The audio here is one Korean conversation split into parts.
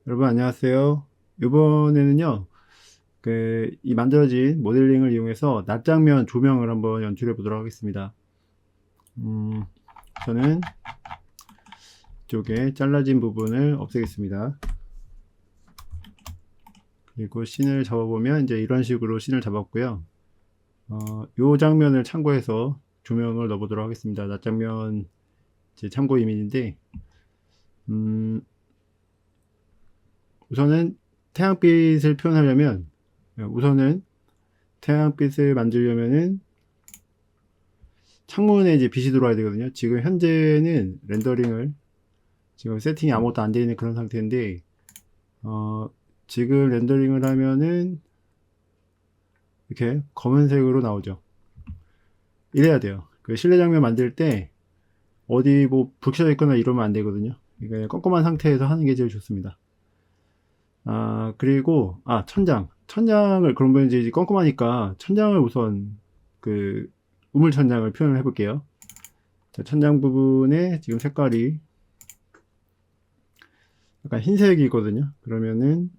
여러분 안녕하세요. 이번에는요, 이 만들어진 모델링을 이용해서 낮장면 조명을 한번 연출해 보도록 하겠습니다. 저는 이쪽에 잘라진 부분을 없애겠습니다. 그리고 씬을 잡아보면 이제 이런 식으로 씬을 잡았고요. 이 장면을 참고해서 조명을 넣어보도록 하겠습니다. 낮장면 제 참고 이미지인데, 우선은 태양빛을 표현하려면, 우선은 태양빛을 만들려면은 창문에 이제 빛이 들어와야 되거든요. 지금 현재는 렌더링을 지금 세팅이 아무것도 안 되어 있는 그런 상태인데, 지금 렌더링을 하면은 이렇게 검은색으로 나오죠. 이래야 돼요. 그 실내 장면 만들 때 어디 뭐 불 켜져 있거나 이러면 안 되거든요. 그러니까 껌껌한 상태에서 하는 게 제일 좋습니다. 그리고 천장을 그러면 이제 껌껌하니까 천장을 우선 그 우물 천장을 표현을 해볼게요. 자, 천장 부분에 지금 색깔이 약간 흰색이거든요. 그러면은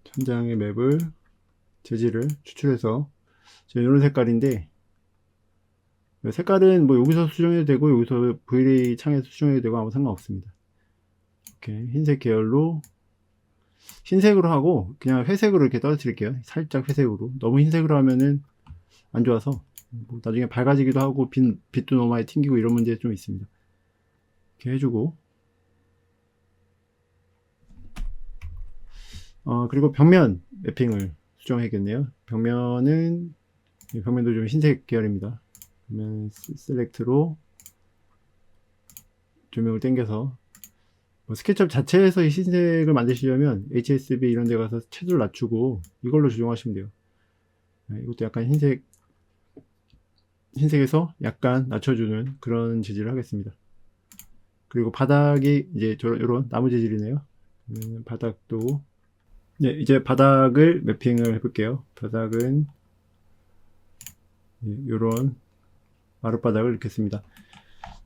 천장의 맵을 재질을 추출해서 지금 이런 색깔인데, 색깔은 뭐 여기서 수정해도 되고 여기서 V-ray 창에서 수정해도 되고 아무 상관없습니다. 이렇게 흰색 계열로 흰색으로 하고 그냥 회색으로 이렇게 떨어뜨릴게요. 살짝 회색으로. 너무 흰색으로 하면은 안 좋아서 뭐 나중에 밝아지기도 하고 빛도 너무 많이 튕기고 이런 문제 좀 있습니다. 이렇게 해주고, 그리고 벽면 매핑을 수정해야겠네요. 벽면도 좀 흰색 계열입니다. 그러면 셀렉트로 조명을 당겨서, 뭐 스케치업 자체에서 이 흰색을 만드시려면 HSB 이런 데 가서 채도를 낮추고 이걸로 조정하시면 돼요. 이것도 약간 흰색에서 약간 낮춰주는 그런 재질을 하겠습니다. 그리고 바닥이 이제 이런 나무 재질이네요. 바닥도, 네, 이제 바닥을 매핑을 해볼게요. 바닥은 이런 마룻바닥을 넣겠습니다.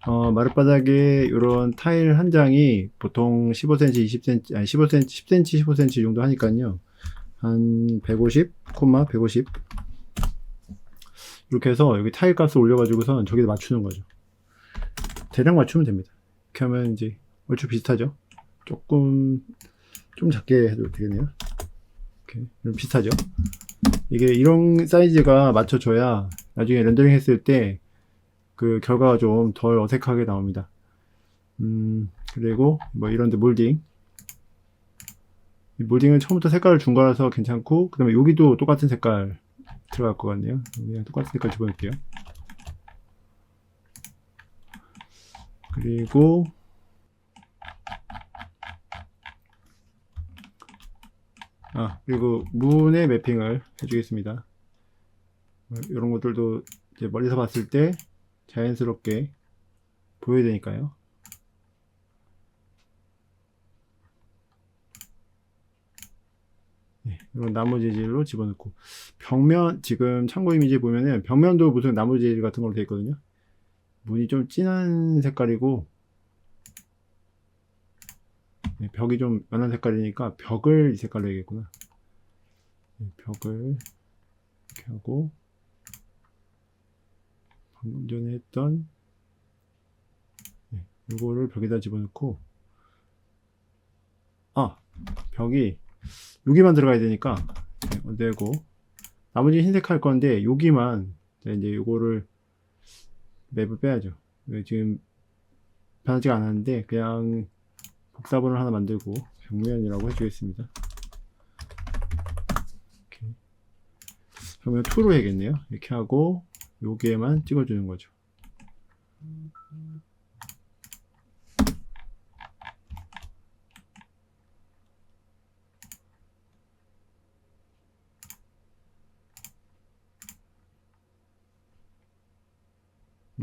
마룻바닥에 이런 타일 한 장이 보통 15cm, 20cm, 아니 15cm, 10cm, 15cm 정도 하니까요. 한 150, 150 이렇게 해서 여기 타일 값을 올려가지고선 저기다 맞추는 거죠. 대략 맞추면 됩니다. 이렇게 하면 이제 얼추 비슷하죠. 조금 좀 작게 해도 되겠네요. 이렇게 좀 비슷하죠. 이게 이런 사이즈가 맞춰져야 나중에 렌더링 했을 때 그 결과가 좀 덜 어색하게 나옵니다. 그리고 뭐 이런데 몰딩은 처음부터 색깔을 준 거라서 괜찮고, 그 다음에 여기도 똑같은 색깔 들어갈 것 같네요. 그냥 똑같은 색깔 집어넣을게요. 그리고 문의 매핑을 해주겠습니다. 이런 것들도 이제 멀리서 봤을 때 자연스럽게 보여야 되니까요. 이런 나무 재질로 집어넣고, 벽면 지금 참고 이미지 보면은 벽면도 무슨 나무 재질 같은 걸로 되어 있거든요. 문이 좀 진한 색깔이고, 벽이 좀 연한 색깔이니까 벽을 이 색깔로 해야겠구나. 벽을 이렇게 하고, 방금 전에 했던 이거를 벽에다 집어넣고, 벽이 여기만 들어가야 되니까 되고, 나머지 흰색 할 건데 여기만 이제 요거를 맵을 빼야죠. 지금 변하지가 않았는데 그냥 복사본을 하나 만들고 벽면이라고 해주겠습니다. 이렇게. 벽면 2로 해야겠네요. 이렇게 하고 여기에만 찍어주는 거죠.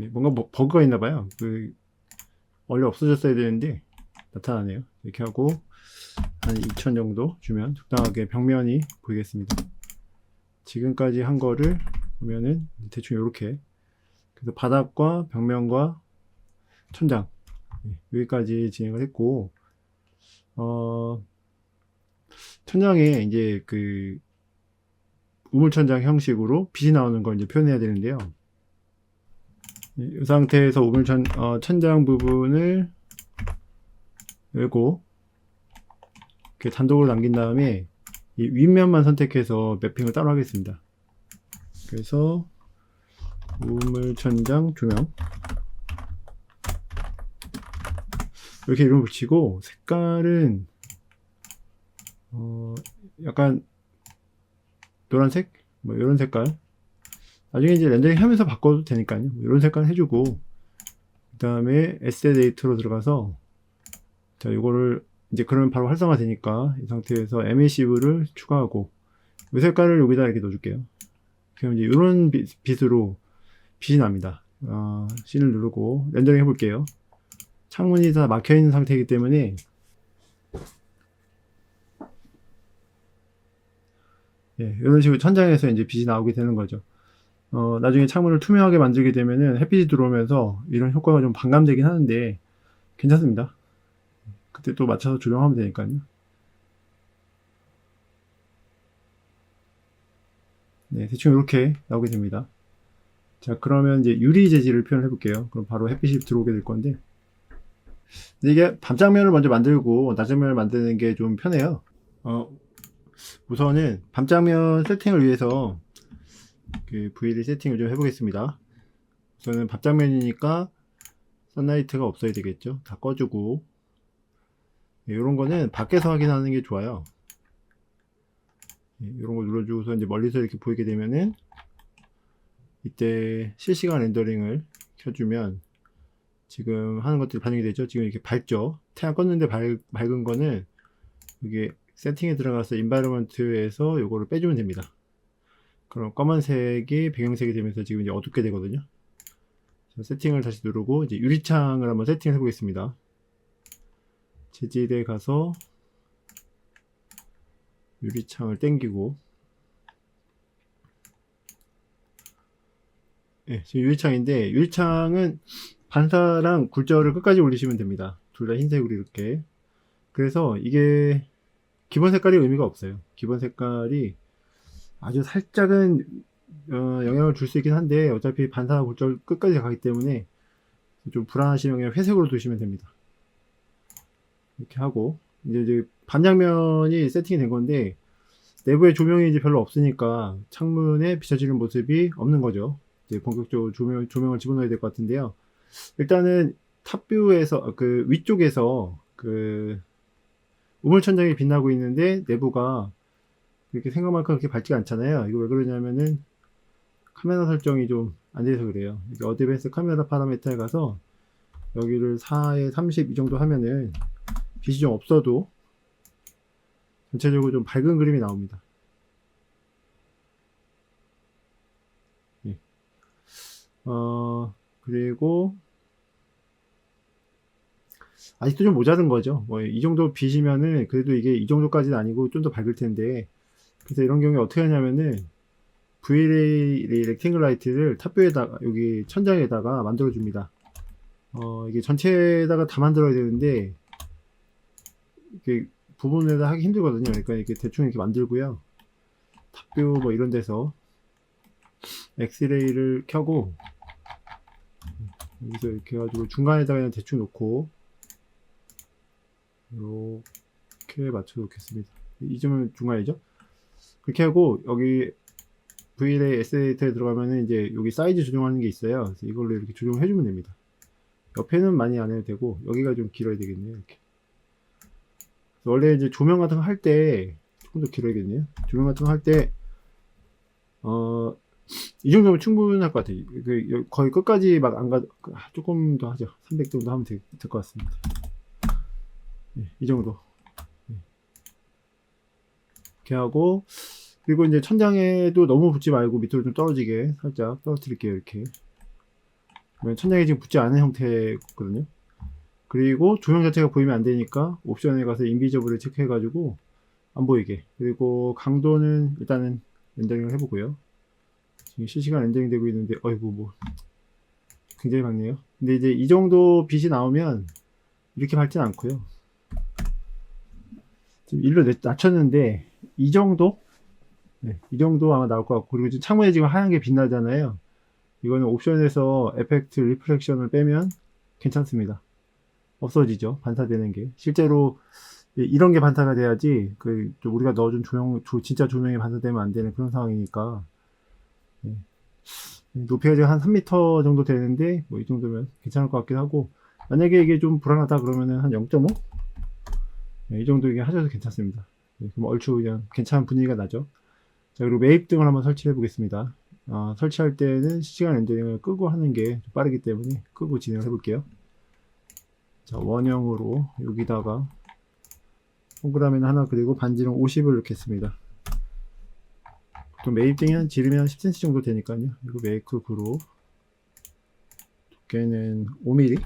뭔가 버그가 있나봐요. 원래 없어졌어야 되는데 나타나네요. 이렇게 하고 한 2000 정도 주면 적당하게 벽면이 보이겠습니다. 지금까지 한 거를 보면은 대충 이렇게, 그래서 바닥과 벽면과 천장 여기까지 진행을 했고, 천장에 이제 그 우물천장 형식으로 빛이 나오는 걸 이제 표현해야 되는데요. 이 상태에서 천장 부분을 열고 이렇게 단독으로 남긴 다음에 이 윗면만 선택해서 매핑을 따로 하겠습니다. 그래서 우물천장 조명 이렇게 이름 붙이고, 색깔은 약간 노란색 뭐 이런 색깔, 나중에 이제 렌더링 하면서 바꿔도 되니까요. 이런 색깔 해주고, 그 다음에 에셋 에디터로 들어가서, 자, 이거를 이제 그러면 바로 활성화 되니까 이 상태에서 에미시브를 추가하고, 이 색깔을 여기다 이렇게 넣어줄게요. 그럼 이제 이런 빛으로 빛이 납니다. C를 누르고 렌더링 해볼게요. 창문이 다 막혀있는 상태이기 때문에 이런 식으로 천장에서 이제 빛이 나오게 되는 거죠. 나중에 창문을 투명하게 만들게 되면은 햇빛이 들어오면서 이런 효과가 좀 반감되긴 하는데 괜찮습니다. 그때 또 맞춰서 조정하면 되니까요. 네, 대충 이렇게 나오게 됩니다. 자, 그러면 이제 유리 재질을 표현해 볼게요. 그럼 바로 햇빛이 들어오게 될 건데, 이게 밤장면을 먼저 만들고 낮장면을 만드는 게 좀 편해요. 우선은 밤장면 세팅을 위해서 그 VL 세팅을 좀 해보겠습니다. 우선은 밤장면이니까 선라이트가 없어야 되겠죠. 다 꺼주고, 이런 거는 밖에서 확인하는 게 좋아요. 이런 거 눌러주고서 이제 멀리서 이렇게 보이게 되면은, 이때 실시간 렌더링을 켜주면 지금 하는 것들이 반영이 되죠. 지금 이렇게 밝죠. 태양 껐는데 밝은 거는 이게 세팅에 들어가서 인바이러먼트에서 요거를 빼주면 됩니다. 그럼 검은색이 배경색이 되면서 지금 이제 어둡게 되거든요. 세팅을 다시 누르고 이제 유리창을 한번 세팅해 보겠습니다. 재질에 가서 유리창을 당기고, 지금 유리창인데, 유리창은 반사랑 굴절을 끝까지 올리시면 됩니다. 둘 다 흰색으로 이렇게. 그래서 이게 기본 색깔이 의미가 없어요. 기본 색깔이 아주 살짝은 영향을 줄 수 있긴 한데, 어차피 반사 굴절 끝까지 가기 때문에 좀 불안하시면 회색으로 두시면 됩니다. 이렇게 하고, 이제 반장면이 세팅이 된 건데, 내부에 조명이 이제 별로 없으니까 창문에 비춰지는 모습이 없는 거죠. 이제 본격적으로 조명을 집어넣어야 될 것 같은데요. 일단은 탑뷰에서 그 위쪽에서 그 우물천장이 빛나고 있는데 내부가 그렇게 생각만큼 그렇게 밝지가 않잖아요. 이거 왜 그러냐면은 카메라 설정이 좀 안 돼서 그래요. 이게 어드밴스 카메라 파라미터에 가서 여기를 4에 30 이 정도 하면은 빛이 좀 없어도 전체적으로 좀 밝은 그림이 나옵니다. 그리고 아직도 좀 모자른 거죠. 뭐 이 정도 빛이면은 그래도 이게 이 정도까지는 아니고 좀 더 밝을 텐데, 그래서 이런 경우에 어떻게 하냐면은 VLA 렉탱글 라이트를 탑뷰에다가 여기 천장에다가 만들어 줍니다. 이게 전체에다가 다 만들어야 되는데 이렇게 부분에다 하기 힘들거든요. 그러니까 이렇게 대충 이렇게 만들고요. 탑뷰 뭐 이런 데서 엑스레이를 켜고 여기서 이렇게 해가지고 중간에다가 그냥 대충 놓고 이렇게 맞춰 놓겠습니다. 이 점은 중간이죠. 그렇게 하고 여기 VLA 에스에디터에 들어가면은 이제 여기 사이즈 조정하는 게 있어요. 그래서 이걸로 이렇게 조정해 주면 됩니다. 옆에는 많이 안 해도 되고 여기가 좀 길어야 되겠네요. 이렇게. 원래 이제 조명 같은 거 할 때 조금 더 길어야겠네요. 조명 같은 거 할 때 이 정도면 충분할 것 같아요. 거의 끝까지 막 안 가, 조금 더 하죠. 300 정도 하면 될 것 같습니다. 이 정도. 이렇게 하고, 그리고 이제 천장에도 너무 붙지 말고 밑으로 좀 떨어지게 살짝 떨어뜨릴게요. 이렇게. 천장에 지금 붙지 않은 형태거든요. 그리고 조명 자체가 보이면 안 되니까 옵션에 가서 인비저블을 체크해가지고 안 보이게. 그리고 강도는 일단은 렌더링을 해보고요. 지금 실시간 렌더링 되고 있는데, 어이구, 뭐, 굉장히 밝네요. 근데 이제 이 정도 빛이 나오면 이렇게 밝진 않고요. 지금 1로 낮췄는데 이 정도? 네, 이 정도 아마 나올 것 같고, 그리고 지금 창문에 지금 하얀 게 빛나잖아요. 이거는 옵션에서 에펙트 리프렉션을 빼면 괜찮습니다. 없어지죠, 반사되는 게. 실제로 이런 게 반사가 돼야지 좀 우리가 넣어준 진짜 조명이 반사되면 안 되는 그런 상황이니까. 네. 높이가 지금 한 3m 정도 되는데 뭐 이 정도면 괜찮을 것 같기도 하고, 만약에 이게 좀 불안하다 그러면은 한 0.5? 네, 이 정도 이게 하셔도 괜찮습니다. 네, 그럼 얼추 그냥 괜찮은 분위기가 나죠. 자, 그리고 매입등을 한번 설치해 보겠습니다. 설치할 때는 실시간 렌더링을 끄고 하는 게 좀 빠르기 때문에 끄고 진행을 해 볼게요. 자, 원형으로 여기다가 동그라미는 하나 그리고 반지름 50을 넣겠습니다. 보통 매입등이 지름이 한 10cm 정도 되니까요. 그리고 메이크 그룹 두께는 5mm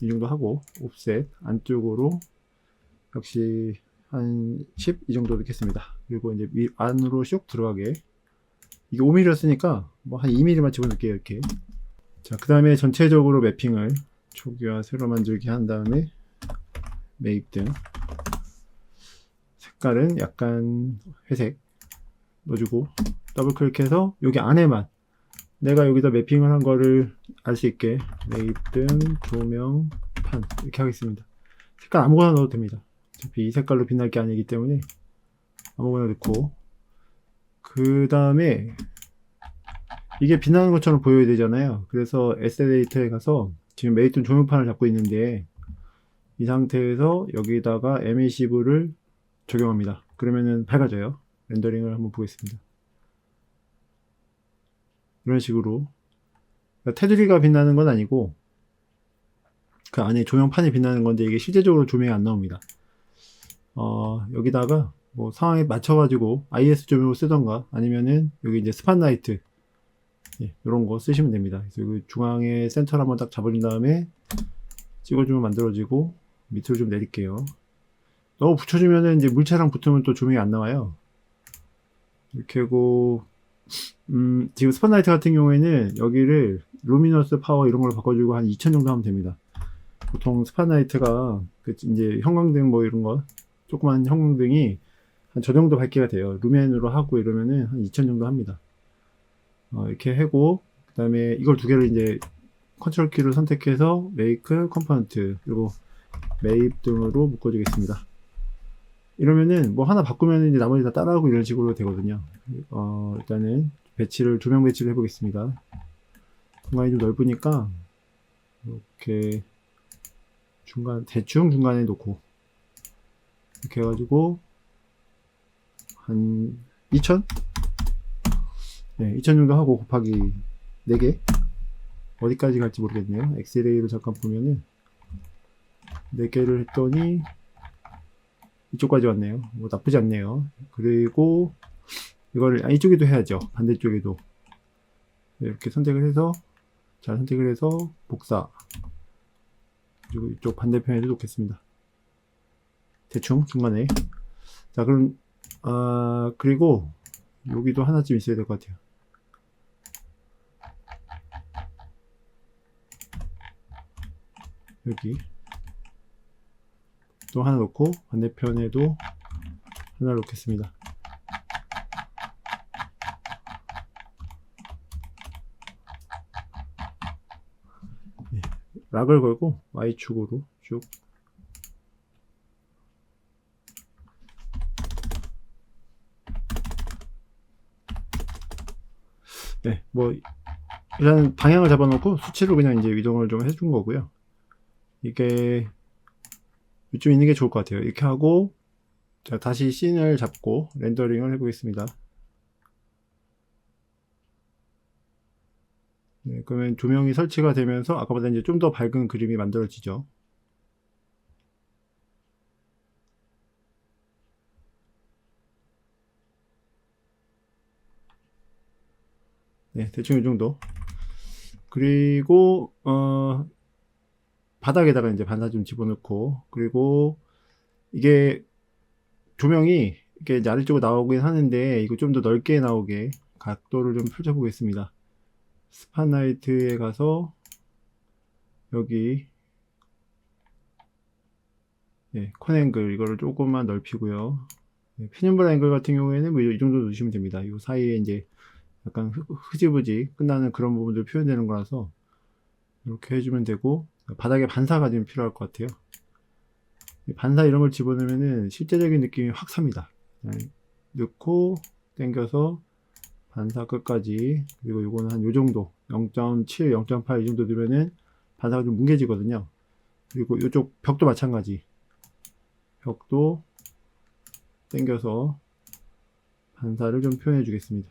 이 정도 하고, 옵셋 안쪽으로 역시 한 10 이 정도 넣겠습니다. 그리고 이제 안으로 슉 들어가게, 이게 5mm였으니까 뭐 한 2mm만 집어넣을게요. 이렇게. 자, 그 다음에 전체적으로 매핑을 초기화 세로 만들기 한 다음에 매입등 색깔은 약간 회색 넣어주고, 더블 클릭해서 여기 안에만 내가 여기다 매핑을 한 거를 알 수 있게 매입등 조명판 이렇게 하겠습니다. 색깔 아무거나 넣어도 됩니다. 어차피 이 색깔로 빛날 게 아니기 때문에 아무거나 넣고, 그 다음에 이게 빛나는 것처럼 보여야 되잖아요. 그래서 에셋 데이터에 가서 지금 매입등 조명판을 잡고 있는데, 이 상태에서 여기다가 에미시브를 적용합니다. 그러면은 밝아져요. 렌더링을 한번 보겠습니다. 이런 식으로. 그러니까 테두리가 빛나는 건 아니고 그 안에 조명판이 빛나는 건데, 이게 실제적으로 조명이 안 나옵니다. 여기다가 뭐 상황에 맞춰가지고 IS 조명을 쓰던가, 아니면은 여기 이제 스팟라이트, 이런 거 쓰시면 됩니다. 그래서 그 중앙에 센터를 한번 딱 잡아준 다음에 찍어주면 만들어지고, 밑으로 좀 내릴게요. 너무 붙여주면은 이제 물체랑 붙으면 또 조명이 안 나와요. 이렇게 하고, 지금 스팟라이트 같은 경우에는 여기를 루미너스 파워 이런 걸로 바꿔주고 한 2000 정도 하면 됩니다. 보통 스팟라이트가 이제 형광등 뭐 이런 거, 조그만 형광등이 한 저 정도 밝기가 돼요. 루멘으로 하고 이러면은 한 2000 정도 합니다. 이렇게 하고, 그 다음에 이걸 두 개를 이제 컨트롤 키를 선택해서 메이크 컴포넌트 그리고 매입 등으로 묶어주겠습니다. 이러면은 뭐 하나 바꾸면 이제 나머지 다 따라하고 이런 식으로 되거든요. 일단은 조명 배치를 해보겠습니다. 공간이 좀 넓으니까 이렇게 대충 중간에 놓고, 이렇게 해가지고 한 2000? 네, 2000 정도 하고 곱하기 4개, 어디까지 갈지 모르겠네요. 엑스레이로 잠깐 보면은 4개를 했더니 이쪽까지 왔네요. 뭐 나쁘지 않네요. 그리고 이거를 이쪽에도 해야죠. 반대쪽에도 이렇게 선택을 해서, 잘 선택을 해서 복사, 그리고 이쪽 반대편에도 놓겠습니다. 대충 중간에. 자, 그럼 그리고 여기도 하나쯤 있어야 될 것 같아요. 여기 또 하나 놓고, 반대편에도 하나 놓겠습니다. 네, 락을 걸고 Y축으로 쭉. 네, 뭐 일단 방향을 잡아놓고 수치로 그냥 이제 이동을 좀 해준 거고요. 이게 이쪽 있는 게 좋을 것 같아요. 이렇게 하고, 자, 다시 씬을 잡고 렌더링을 해보겠습니다. 네, 그러면 조명이 설치가 되면서 아까보다 이제 좀 더 밝은 그림이 만들어지죠. 네, 대충 이 정도. 그리고 바닥에다가 이제 반사 좀 집어넣고, 그리고 이게 조명이 이렇게 이제 아래쪽으로 나오긴 하는데, 이거 좀 더 넓게 나오게 각도를 좀 펼쳐 보겠습니다. 스팟라이트에 가서 여기 예, 컨 앵글 이거를 조금만 넓히고요. 예, 페뇽블 앵글 같은 경우에는 뭐 이 정도 넣으시면 됩니다. 이 사이에 이제 약간 흐지부지 끝나는 그런 부분들 표현되는 거라서 이렇게 해주면 되고, 바닥에 반사가 좀 필요할 것 같아요. 반사 이런 걸 집어넣으면은 실제적인 느낌이 확 삽니다. 넣고 당겨서 반사 끝까지, 그리고 요거는 한 요 정도 0.7, 0.8 이 정도 넣으면은 반사가 좀 뭉개지거든요. 그리고 이쪽 벽도 마찬가지, 벽도 당겨서 반사를 좀 표현해 주겠습니다.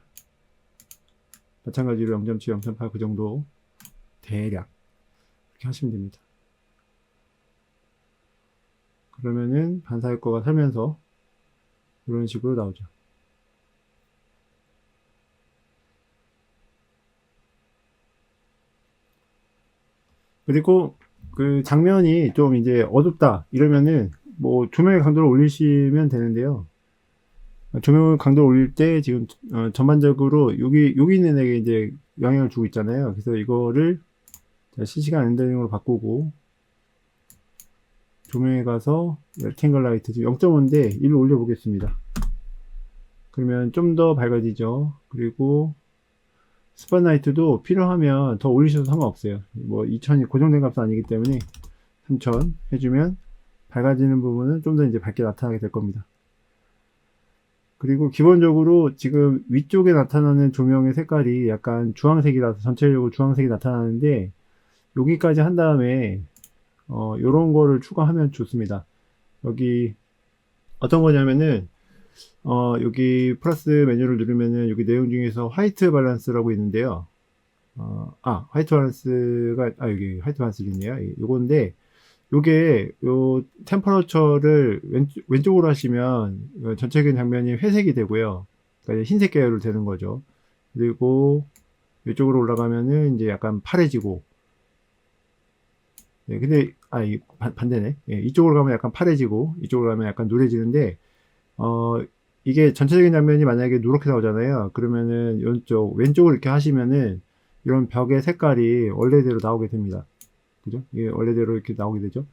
마찬가지로 0.7, 0.8 그 정도 대략 이렇게 하시면 됩니다. 그러면은 반사 효과가 살면서 이런 식으로 나오죠. 그리고 그 장면이 좀 이제 어둡다 이러면은 뭐 조명의 강도를 올리시면 되는데요. 조명 강도를 올릴 때 지금 전반적으로 여기 있는 애게 이제 영향을 주고 있잖아요. 그래서 이거를 실시간 렌더링으로 바꾸고, 조명에 가서 렉탱글 라이트 0.5인데 1로 올려 보겠습니다. 그러면 좀 더 밝아지죠. 그리고 스팟라이트도 필요하면 더 올리셔도 상관없어요. 뭐 2000이 고정된 값은 아니기 때문에 3000 해주면 밝아지는 부분은 좀 더 이제 밝게 나타나게 될 겁니다. 그리고 기본적으로 지금 위쪽에 나타나는 조명의 색깔이 약간 주황색이라서 전체적으로 주황색이 나타나는데, 여기까지 한 다음에 요런 거를 추가하면 좋습니다. 여기 어떤 거냐면은 여기 플러스 메뉴를 누르면은 여기 내용 중에서 화이트 밸런스라고 있는데요. 화이트 밸런스가 여기 화이트 밸런스 있네요. 요건데 요게 요 템퍼러처를 왼쪽으로 하시면 전체적인 장면이 회색이 되고요. 그러니까 흰색 계열로 되는 거죠. 그리고 이쪽으로 올라가면은 이제 약간 파래지고, 네, 근데 반대네. 예, 이쪽으로 가면 약간 파래지고 이쪽으로 가면 약간 누래지는데, 이게 전체적인 장면이 만약에 누렇게 나오잖아요. 그러면은 이쪽 왼쪽을 이렇게 하시면은 이런 벽의 색깔이 원래대로 나오게 됩니다. 그죠? 이게 원래대로 이렇게 나오게 되죠.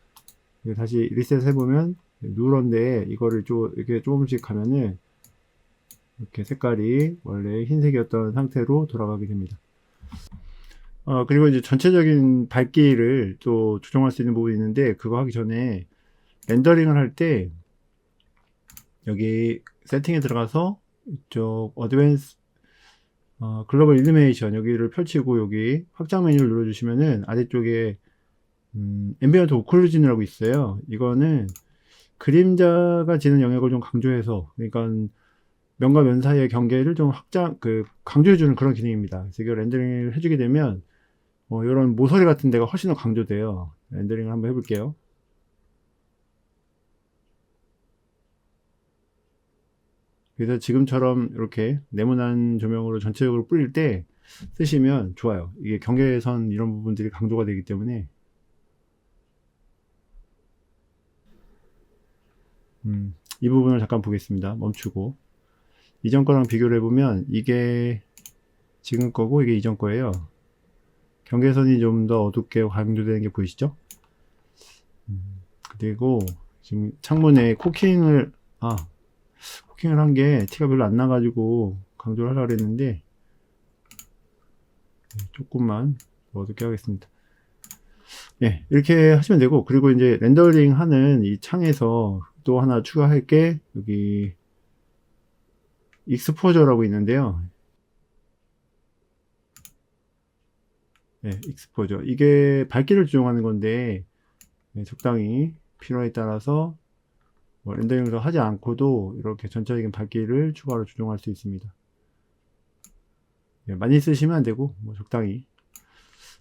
다시 리셋 해보면 누런데, 이거를 이렇게 조금씩 가면은 이렇게 색깔이 원래 흰색이었던 상태로 돌아가게 됩니다. 그리고 이제 전체적인 밝기를 또 조정할 수 있는 부분이 있는데, 그거 하기 전에 렌더링을 할 때 여기 세팅에 들어가서 이쪽 어드밴스 글로벌 일루미네이션 여기를 펼치고 여기 확장 메뉴를 눌러주시면은 아래쪽에 앰비언트 오클루전이라고 있어요. 이거는 그림자가 지는 영역을 좀 강조해서, 그러니까 면과 면 사이의 경계를 좀 강조해주는 그런 기능입니다. 그래서 이거 렌더링을 해주게 되면 이런 모서리 같은 데가 훨씬 더 강조돼요. 렌더링을 한번 해볼게요. 그래서 지금처럼 이렇게 네모난 조명으로 전체적으로 뿌릴 때 쓰시면 좋아요. 이게 경계선 이런 부분들이 강조가 되기 때문에. 이 부분을 잠깐 보겠습니다. 멈추고. 이전 거랑 비교를 해보면 이게 지금 거고 이게 이전 거예요. 경계선이 좀 더 어둡게 강조되는 게 보이시죠? 그리고 지금 창문에 코킹을 한 게 티가 별로 안 나가지고 강조를 하려고 했는데, 조금만 더 어둡게 하겠습니다. 예, 이렇게 하시면 되고, 그리고 이제 렌더링 하는 이 창에서 또 하나 추가할 게 여기 익스포저라고 있는데요. 예, 익스포저. 이게 밝기를 조정하는 건데, 적당히 필요에 따라서 렌더링을 하지 않고도 이렇게 전체적인 밝기를 추가로 조정할 수 있습니다. 예, 많이 쓰시면 안 되고 적당히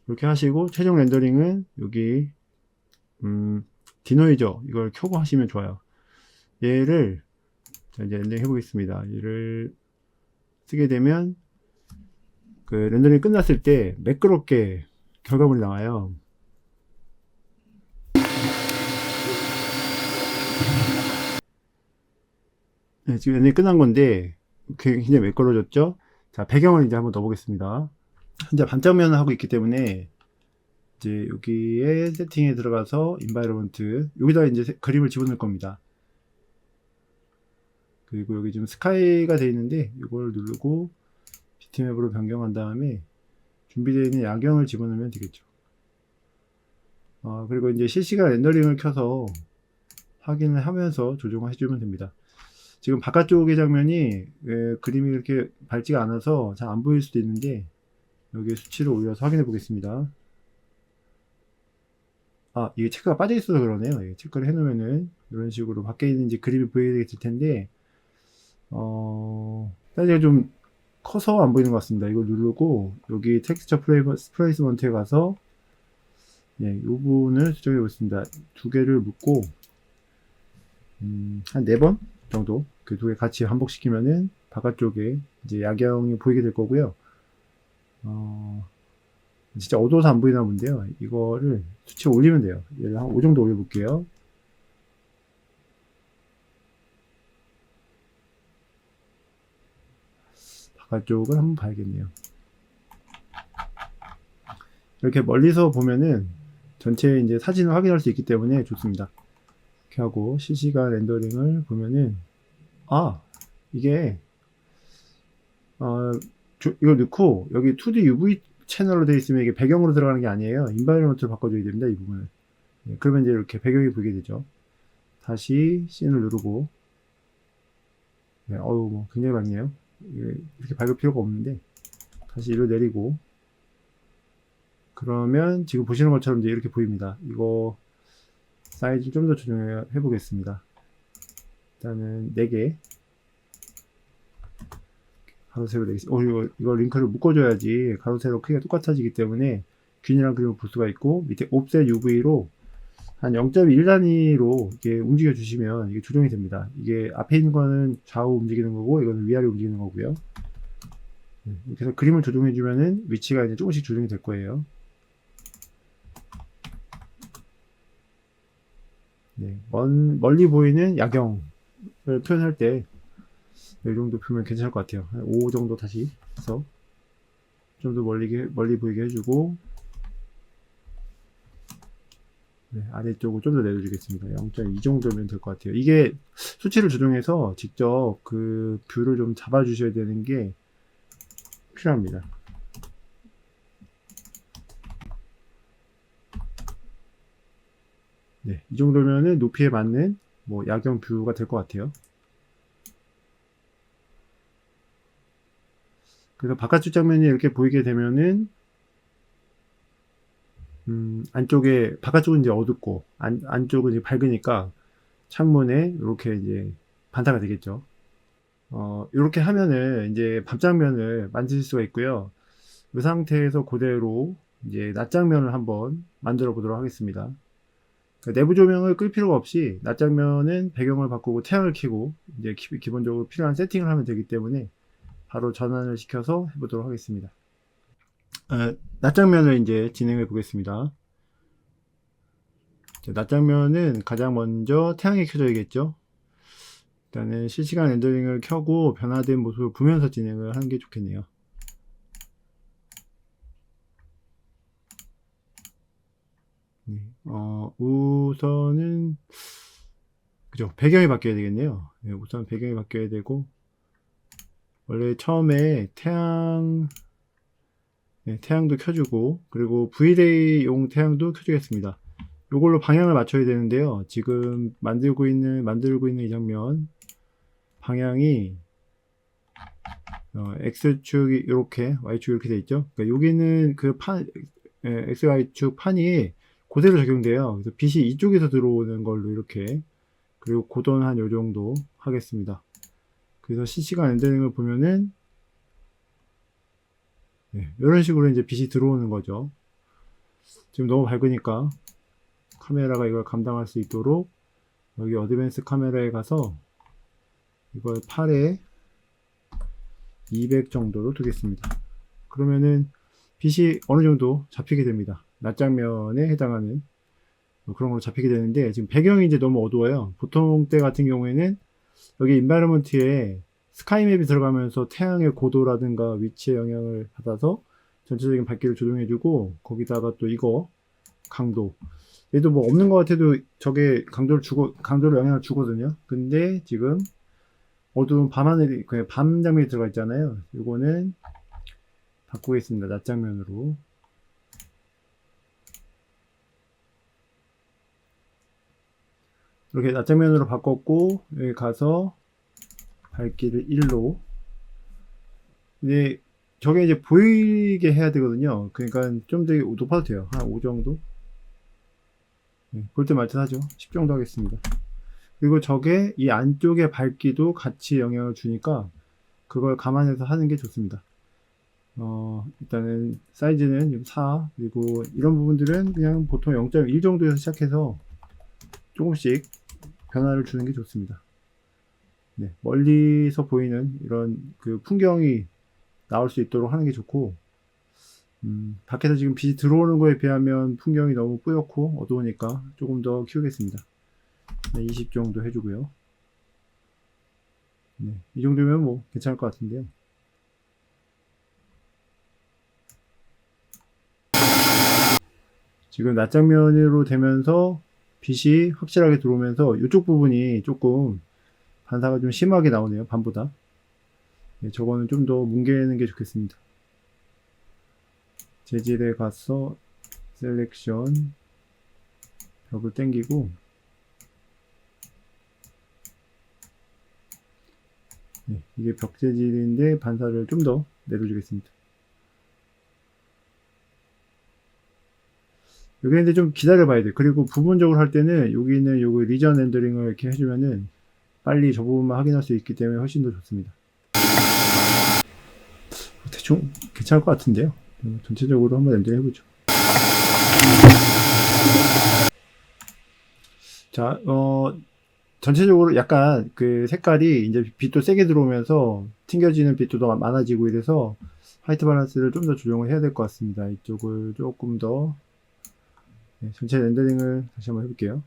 이렇게 하시고, 최종 렌더링은 여기 디노이저 이걸 켜고 하시면 좋아요. 얘를 이제 렌더링 해보겠습니다. 얘를 쓰게 되면 그 렌더링 끝났을 때 매끄럽게 결과물이 나와요. 네, 지금 렌더링 끝난 건데 굉장히 매끄러워졌죠. 자, 배경을 이제 한번 넣어보겠습니다. 현재 반짝면을 하고 있기 때문에 이제 여기에 세팅에 들어가서 인바이러먼트 여기다 이제 그림을 집어넣을 겁니다. 그리고 여기 지금 스카이가 되어 있는데 이걸 누르고 비트맵으로 변경한 다음에 준비되어 있는 야경을 집어넣으면 되겠죠. 그리고 이제 실시간 렌더링을 켜서 확인을 하면서 조정을 해주면 됩니다. 지금 바깥쪽의 장면이 그림이 이렇게 밝지가 않아서 잘 안 보일 수도 있는데 여기에 수치를 올려서 확인해 보겠습니다. 이게 체크가 빠져 있어서 그러네요. 예, 체크를 해 놓으면은 이런 식으로 밖에 있는 이제 그림이 보이게 될 텐데 사실 좀 커서 안 보이는 것 같습니다. 이걸 누르고 여기 텍스처 플레이스먼트에 가서 이 부분을 수정해 보겠습니다. 두 개를 묶고 한 4번 정도 그 두 개 같이 반복시키면은 바깥쪽에 이제 야경이 보이게 될 거고요. 진짜 어두워서 안 보이나 본데요. 이거를 수치 올리면 돼요. 얘를 한 5 정도 올려볼게요. 바깥쪽을 한번 봐야겠네요. 이렇게 멀리서 보면은 전체 이제 사진을 확인할 수 있기 때문에 좋습니다. 이렇게 하고 실시간 렌더링을 보면은 이게 이걸 넣고 여기 2D UV 채널로 되어 있으면 이게 배경으로 들어가는 게 아니에요. 인바이러먼트로 바꿔줘야 됩니다. 이 부분을. 그러면 이제 이렇게 배경이 보이게 되죠. 다시 씬을 누르고 뭐 굉장히 밝네요. 이렇게 밝을 필요가 없는데 다시 이를 내리고 그러면 지금 보시는 것처럼 이제 이렇게 보입니다. 이거 사이즈 좀 더 조정해 보겠습니다. 일단은 4개 가로 세로 4개. 이거 링크를 묶어줘야지 가로 세로 크기가 똑같아지기 때문에 균이랑 그림을 볼 수가 있고 밑에 옵셋 UV로 한 0.1 단위로 이렇게 움직여 주시면 이게 조정이 됩니다. 이게 앞에 있는 거는 좌우 움직이는 거고 이거는 위아래 움직이는 거고요. 이렇게 해서 그림을 조정해 주면은 위치가 이제 조금씩 조정이 될 거예요. 멀리 보이는 야경을 표현할 때 이 정도 표면 괜찮을 것 같아요. 한 5 정도 다시 해서 좀 더 멀리 보이게 해주고 아래쪽을 좀 더 내려주겠습니다. 0.2 정도면 될 것 같아요. 이게 수치를 조정해서 직접 그 뷰를 좀 잡아주셔야 되는 게 필요합니다. 이 정도면은 높이에 맞는 야경 뷰가 될 것 같아요. 그래서 바깥쪽 장면이 이렇게 보이게 되면은 바깥쪽은 이제 어둡고 안쪽은 이제 밝으니까 창문에 이렇게 이제 반사가 되겠죠. 이렇게 하면은 이제 밤 장면을 만드실 수가 있고요. 이 상태에서 그대로 이제 낮 장면을 한번 만들어 보도록 하겠습니다. 그러니까 내부 조명을 끌 필요가 없이 낮 장면은 배경을 바꾸고 태양을 켜고 이제 기본적으로 필요한 세팅을 하면 되기 때문에 바로 전환을 시켜서 해보도록 하겠습니다. 낮 장면을 이제 진행해 보겠습니다. 낮 장면은 가장 먼저 태양이 켜져야겠죠. 일단은 실시간 렌더링을 켜고 변화된 모습을 보면서 진행을 하는 게 좋겠네요. 우선은 그죠, 배경이 바뀌어야 되겠네요. 우선 배경이 바뀌어야 되고 원래 처음에 태양도 켜주고 그리고 V-Day용 태양도 켜주겠습니다. 이걸로 방향을 맞춰야 되는데요. 지금 만들고 있는 이 장면 방향이 X축이 이렇게 Y축이 이렇게 돼 있죠. 그러니까 여기는 그 XY축 판이 그대로 적용돼요. 그래서 빛이 이쪽에서 들어오는 걸로 이렇게 그리고 고도는 한 요 정도 하겠습니다. 그래서 실시간 렌더링을 보면은 이런 식으로 이제 빛이 들어오는 거죠. 지금 너무 밝으니까 카메라가 이걸 감당할 수 있도록 여기 어드밴스 카메라에 가서 이걸 8에 200 정도로 두겠습니다. 그러면은 빛이 어느 정도 잡히게 됩니다. 낮 장면에 해당하는 그런 걸로 잡히게 되는데 지금 배경이 이제 너무 어두워요. 보통 때 같은 경우에는 여기 인바이러먼트에 스카이맵이 들어가면서 태양의 고도라든가 위치에 영향을 받아서 전체적인 밝기를 조정해주고 거기다가 또 이거 강도. 얘도 뭐 없는 것 같아도 저게 강도를 영향을 주거든요. 근데 지금 어두운 밤하늘이, 그냥 밤 장면이 들어가 있잖아요. 이거는 바꾸겠습니다. 낮 장면으로. 이렇게 낮 장면으로 바꿨고, 여기 가서 밝기를 1로. 근데 저게 이제 보이게 해야 되거든요. 그러니까 좀 더 높아도 돼요. 한 5 정도? 볼 때 말듯하죠. 10 정도 하겠습니다. 그리고 저게 이 안쪽의 밝기도 같이 영향을 주니까 그걸 감안해서 하는 게 좋습니다. 일단은 사이즈는 4, 그리고 이런 부분들은 그냥 보통 0.1 정도에서 시작해서 조금씩 변화를 주는 게 좋습니다. 네, 멀리서 보이는 이런 그 풍경이 나올 수 있도록 하는 게 좋고, 밖에서 지금 빛이 들어오는 거에 비하면 풍경이 너무 뿌옇고 어두우니까 조금 더 키우겠습니다. 네, 20 정도 해주고요. 네, 이 정도면 뭐 괜찮을 것 같은데요. 지금 낮 장면으로 되면서 빛이 확실하게 들어오면서 이쪽 부분이 조금 반사가 좀 심하게 나오네요. 밤보다. 네, 저거는 좀 더 뭉개는 게 좋겠습니다. 재질에 가서 셀렉션 벽을 당기고, 네, 이게 벽 재질인데 반사를 좀 더 내려주겠습니다. 여기 근데 좀 기다려 봐야 돼. 그리고 부분적으로 할 때는 여기는 요거 리전 렌더링을 이렇게 해주면은 빨리 저 부분만 확인할 수 있기 때문에 훨씬 더 좋습니다. 대충 괜찮을 것 같은데요. 전체적으로 한번 렌더링 해보죠. 자, 전체적으로 약간 그 색깔이 이제 빛도 세게 들어오면서 튕겨지는 빛도 더 많아지고 이래서 화이트 밸런스를 좀 더 조정을 해야 될 것 같습니다. 이쪽을 조금 더, 네, 전체 렌더링을 다시 한번 해볼게요.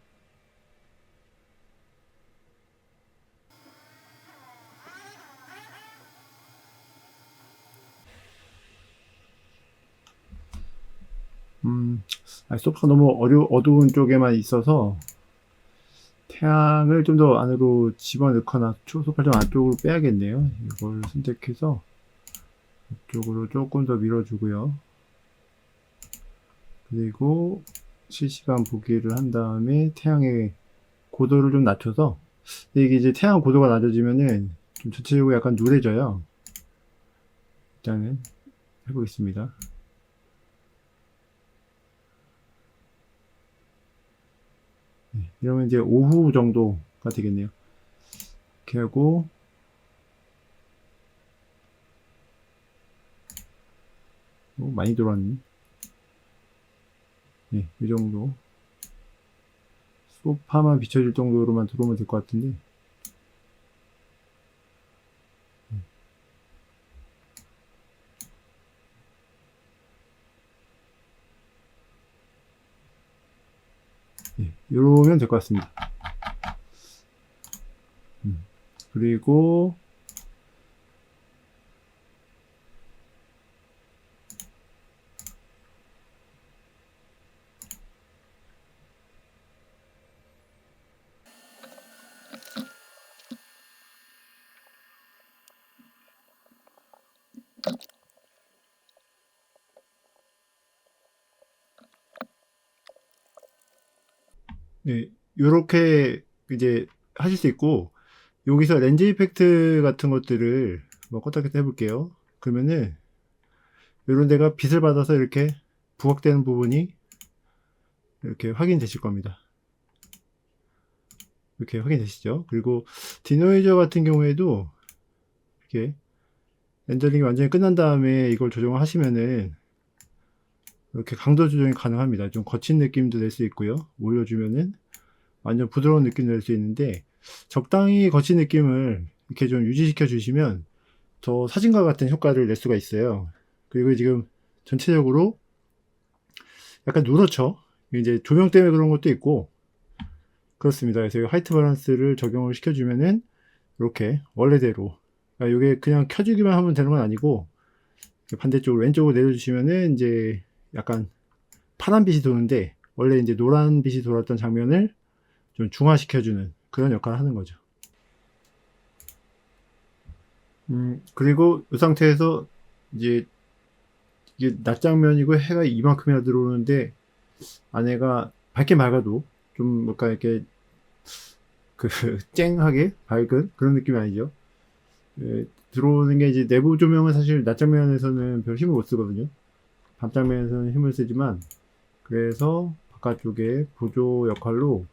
소프트가 너무 어두운 쪽에만 있어서 태양을 좀 더 안으로 집어넣거나 소프트를 좀 안쪽으로 빼야겠네요. 이걸 선택해서 이쪽으로 조금 더 밀어주고요. 그리고 실시간 보기를 한 다음에 태양의 고도를 좀 낮춰서, 이게 이제 태양 고도가 낮아지면은 좀 전체적으로 약간 누래져요. 일단은 해보겠습니다. 네, 이러면 이제 오후 정도가 되겠네요. 이렇게 하고, 많이 들어왔네. 네, 이 정도. 소파만 비춰질 정도로만 들어오면 될 것 같은데. 네, 이러면 될 것 같습니다. 그리고 네, 요렇게 이제 하실 수 있고, 여기서 렌즈 이펙트 같은 것들을 뭐 껐다 켰다 해볼게요. 그러면은 이런 데가 빛을 받아서 이렇게 부각되는 부분이 이렇게 확인되실 겁니다. 이렇게 확인되시죠? 그리고 디노이저 같은 경우에도 이렇게 렌더링이 완전히 끝난 다음에 이걸 조정을 하시면은 이렇게 강도 조정이 가능합니다. 좀 거친 느낌도 낼 수 있고요. 올려주면은 완전 부드러운 느낌도 낼 수 있는데, 적당히 거친 느낌을 이렇게 좀 유지시켜 주시면 저 사진과 같은 효과를 낼 수가 있어요. 그리고 지금 전체적으로 약간 누렇죠. 이제 조명 때문에 그런 것도 있고 그렇습니다. 그래서 화이트 밸런스를 적용을 시켜주면은 이렇게 원래대로, 그러니까 이게 그냥 켜주기만 하면 되는 건 아니고 반대쪽으로 왼쪽으로 내려주시면은 이제 약간 파란 빛이 도는데 원래 이제 노란 빛이 돌았던 장면을 좀 중화시켜주는 그런 역할을 하는 거죠. 그리고 이 상태에서 이제 이게 낮 장면이고 해가 이만큼이나 들어오는데 안에가 밝게 밝아도 좀 뭔가 이렇게 그 쨍하게 밝은 그런 느낌이 아니죠. 예, 들어오는 게 이제 내부 조명은 사실 낮 장면에서는 별 힘을 못 쓰거든요. 밤 장면에서는 힘을 쓰지만 그래서 바깥쪽에 보조 역할로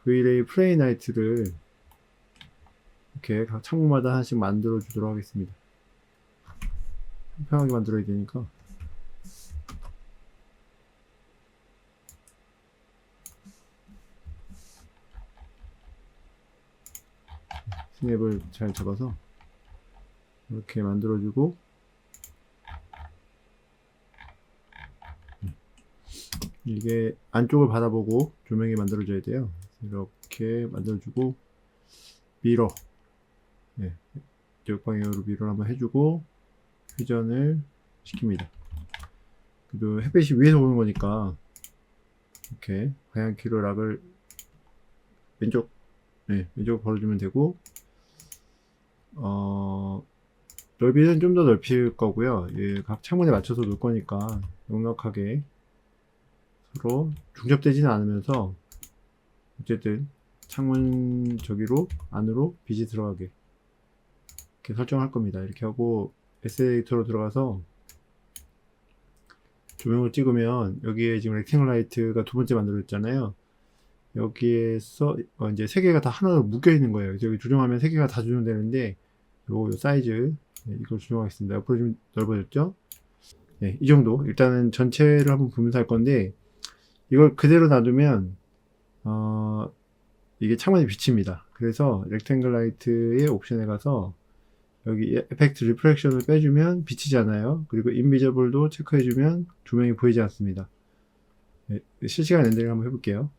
V-Ray 플레이 나이트를 이렇게 각 창문마다 하나씩 만들어 주도록 하겠습니다. 편하게 만들어야 되니까. 스냅을 잘 잡아서 이렇게 만들어주고, 이게 안쪽을 바라보고 조명이 만들어져야 돼요. 이렇게 만들어주고, 미러, 네, 역방향으로 미러를 한번 해주고 회전을 시킵니다. 그래도 햇빛이 위에서 오는 거니까 이렇게 방향키로 락을 왼쪽, 네, 왼쪽 벌어주면 되고, 넓이는 좀 더 넓힐 거고요. 예, 각 창문에 맞춰서 놓을 거니까 넉넉하게 서로 중접되지는 않으면서 어쨌든 창문 저기로 안으로 빛이 들어가게 이렇게 설정할 겁니다. 이렇게 하고 에스레이터로 들어가서 조명을 찍으면 여기에 지금 렉탱글 라이트가 두 번째 만들어졌잖아요. 여기에서 이제 세 개가 다 하나로 묶여 있는 거예요. 그래서 여기 조정하면 세 개가 다 조정되는데 요 사이즈, 네, 이걸 조정하겠습니다. 옆으로 좀 넓어졌죠? 네, 이 정도. 일단은 전체를 한번 보면서 할 건데 이걸 그대로 놔두면 이게 창문에 비칩니다. 그래서 렉탱글 라이트의 옵션에 가서 여기 에펙트 리프렉션을 빼주면 비치잖아요. 그리고 인비저블도 체크해주면 조명이 보이지 않습니다. 네, 실시간 렌더링 한번 해볼게요.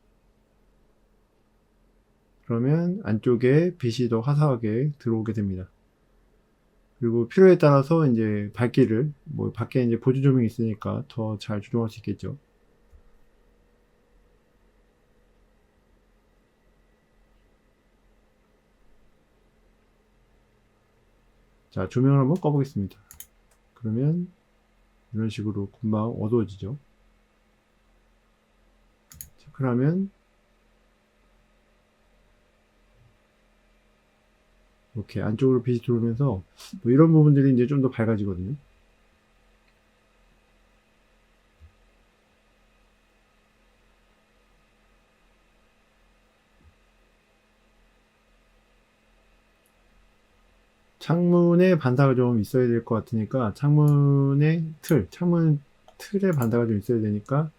그러면 안쪽에 빛이 더 화사하게 들어오게 됩니다. 그리고 필요에 따라서 이제 밝기를, 뭐 밖에 이제 보조 조명이 있으니까 더 잘 조정할 수 있겠죠. 자, 조명을 한번 꺼보겠습니다. 그러면 이런 식으로 금방 어두워지죠. 체크를 하면 이렇게 안쪽으로 빛이 들어오면서 뭐 이런 부분들이 이제 좀 더 밝아지거든요. 창문에 반사가 좀 있어야 될 것 같으니까 창문 틀에 반사가 좀 있어야 되니까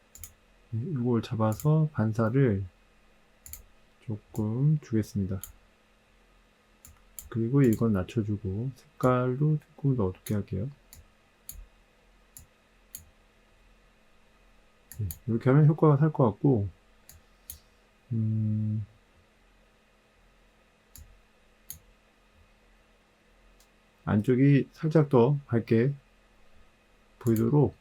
이걸 잡아서 반사를 조금 주겠습니다. 그리고 이건 낮춰주고 색깔도 조금 더 어둡게 할게요. 이렇게 하면 효과가 살 것 같고, 안쪽이 살짝 더 밝게 보이도록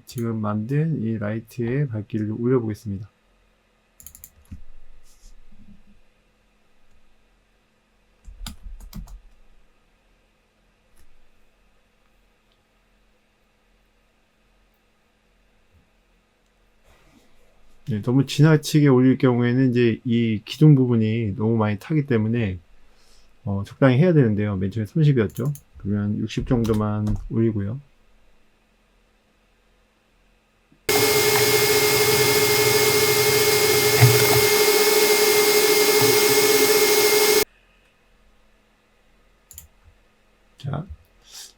지금 만든 이 라이트의 밝기를 올려 보겠습니다. 너무 지나치게 올릴 경우에는 이제 이 기둥 부분이 너무 많이 타기 때문에 적당히 해야 되는데요. 맨 처음에 30이었죠. 그러면 60 정도만 올리고요. 자,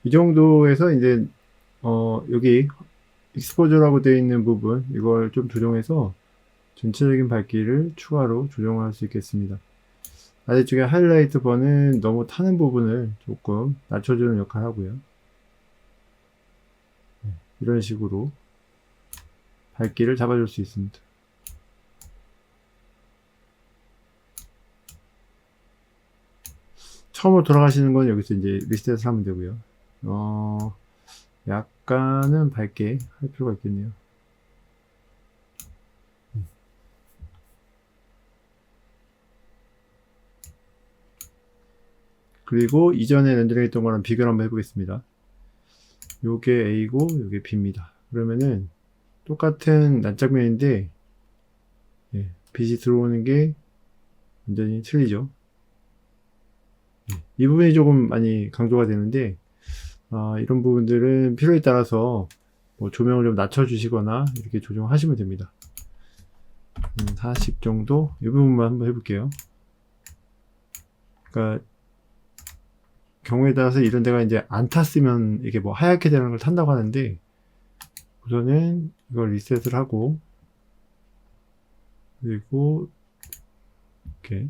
이 정도에서 이제 여기 익스포저라고 되어 있는 부분 이걸 좀 조정해서 전체적인 밝기를 추가로 조정할 수 있겠습니다. 아래쪽에 하이라이트 번은 너무 타는 부분을 조금 낮춰주는 역할을 하고요. 이런 식으로 밝기를 잡아줄 수 있습니다. 처음으로 돌아가시는 건 여기서 이제 리셋을 하면 되고요. 약간은 밝게 할 필요가 있겠네요. 그리고 이전에 렌더링했던 거랑 비교를 한번 해보겠습니다. 요게 A고 요게 B입니다. 그러면은 똑같은 난장면인데 예, 빛이 들어오는 게 완전히 틀리죠. 예, 이 부분이 조금 많이 강조가 되는데 이런 부분들은 필요에 따라서 뭐 조명을 좀 낮춰주시거나 이렇게 조정하시면 됩니다. 40 정도 이 부분만 한번 해볼게요. 그러니까 경우에 따라서 이런 데가 이제 안 탔으면 이게 뭐 하얗게 되는 걸 탄다고 하는데 우선은 이걸 리셋을 하고 그리고 이렇게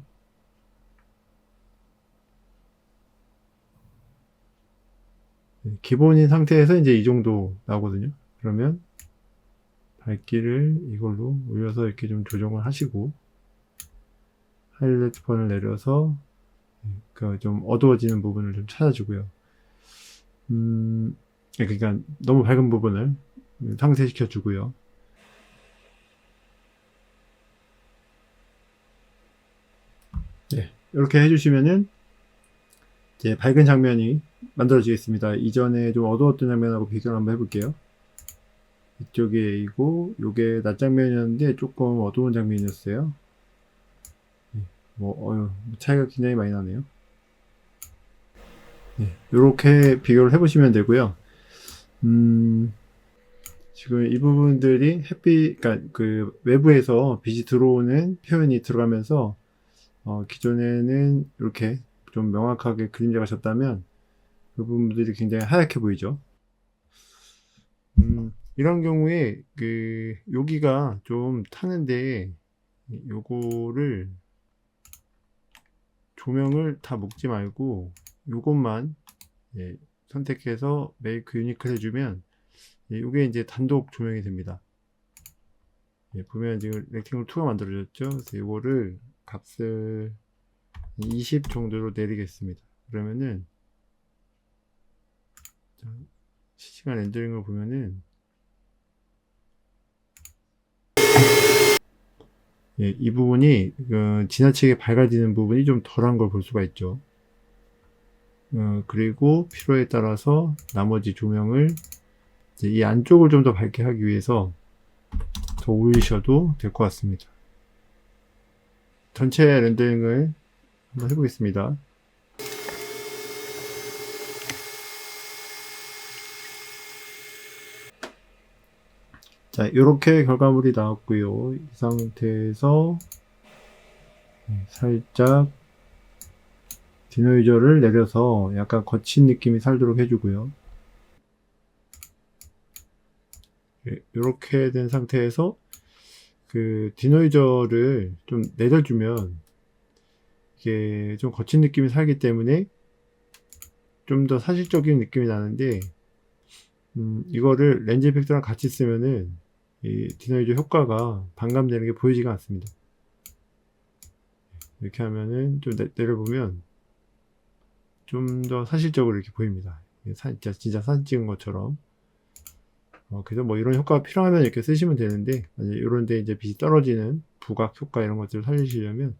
기본인 상태에서 이제 이 정도 나오거든요. 그러면 밝기를 이걸로 올려서 이렇게 좀 조정을 하시고 하이라이트 폰을 내려서 그 좀 어두워지는 부분을 좀 찾아주고요. 그러니까 너무 밝은 부분을 상쇄시켜 주고요. 네, 이렇게 해주시면은 이제 밝은 장면이 만들어지겠습니다. 이전에 좀 어두웠던 장면하고 비교를 한번 해볼게요. 이쪽이 A고 요게 낮 장면이었는데 조금 어두운 장면이었어요. 차이가 굉장히 많이 나네요. 네, 이렇게 비교를 해보시면 되고요. 지금 이 부분들이 그러니까 그 외부에서 빛이 들어오는 표현이 들어가면서 기존에는 이렇게 좀 명확하게 그림자가 졌다면 그 부분들이 굉장히 하얗게 보이죠. 이런 경우에 여기가 좀 타는데 요거를 조명을 다 묶지 말고 요것만 선택해서 메이크 유니클 해주면 이게 이제 단독 조명이 됩니다. 보면 지금 렉팅글 2가 만들어졌죠. 그래서 이거를 값을 20 정도로 내리겠습니다. 그러면은 실시간 렌더링을 보면은 이 부분이 지나치게 밝아지는 부분이 좀 덜한 걸 볼 수가 있죠. 그리고 필요에 따라서 나머지 조명을 이 안쪽을 좀 더 밝게 하기 위해서 더 올리셔도 될 것 같습니다. 전체 렌더링을 한번 해보겠습니다. 자, 이렇게 결과물이 나왔고요. 이 상태에서 살짝 디노이저를 내려서 약간 거친 느낌이 살도록 해주고요. 이렇게 된 상태에서 그 디노이저를 좀 내려주면 이게 좀 거친 느낌이 살기 때문에 좀 더 사실적인 느낌이 나는데 이거를 렌즈 이펙트랑 같이 쓰면은 이 디노이저 효과가 반감되는 게 보이지가 않습니다. 이렇게 하면은 좀 내려보면 좀 더 사실적으로 이렇게 보입니다. 진짜 사진 찍은 것처럼. 그래서 뭐 이런 효과가 필요하면 이렇게 쓰시면 되는데, 이런데 이제 빛이 떨어지는 부각 효과 이런 것들을 살리시려면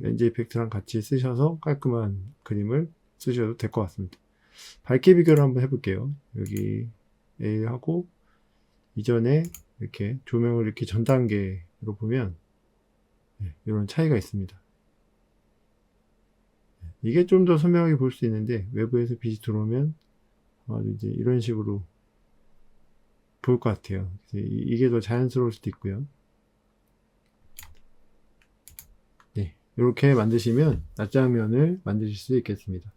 렌즈 이펙트랑 같이 쓰셔서 깔끔한 그림을 쓰셔도 될 것 같습니다. 밝기 비교를 한번 해볼게요. 여기 A하고 이전에 이렇게 조명을 이렇게 전 단계로 보면 이런 차이가 있습니다. 이게 좀 더 선명하게 볼 수 있는데 외부에서 빛이 들어오면 아마도 이제 이런 식으로 보일 것 같아요. 이게 더 자연스러울 수도 있고요. 네, 이렇게 만드시면 낮장면을 만드실 수 있겠습니다.